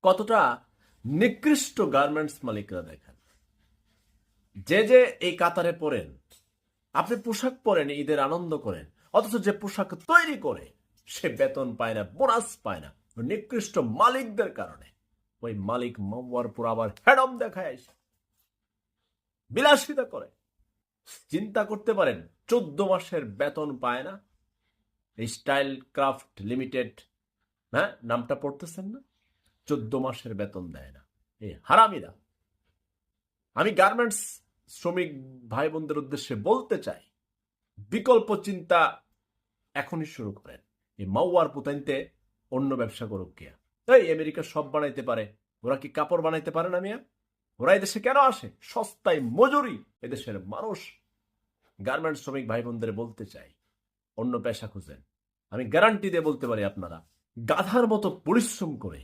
কতটা নিকৃষ্ট গার্মেন্টস মালিকরা দেখেন। যে এই কাতারে পরেন, আপনি পোশাক পরেন, ঈদের আনন্দ করেন, অথচ যে পোশাক তৈরি করে সে বেতন পায় না, বোনাস পায় না, নিকৃষ্ট মালিকদের কারণে। ওই মালিক মাওয়ার পর আবার হেডম দেখায় আসে, বিলাসিতা করে। চিন্তা করতে পারেন, 14 মাসের বেতন পায় না। স্টাইল ক্রাফট লিমিটেড, হ্যাঁ, নামটা পড়তেছেন না? 14 মাসের বেতন দেয় না এই হারামিরা। আমি গার্মেন্টস শ্রমিক ভাই বোনদের উদ্দেশ্যে বলতে চাই, বিকল্প চিন্তা এখনই শুরু করেন। এই মাওয়ার পুতাইনতে অন্য ব্যবসা করুক গিয়া। এই আমেরিকা সব বানাইতে পারে, ওরা কি কাপড় বানাইতে পারে না মিয়া? ওরা এদেশে কেন আসে? সস্তায় মজুরি এদেশের মানুষ। গার্মেন্টস শ্রমিক ভাই বোনদের বলতে চাই, অন্য পেশা খুঁজেন। আমি গ্যারান্টি দিয়ে বলতে পারি, আপনারা গাধার মতো পরিশ্রম করে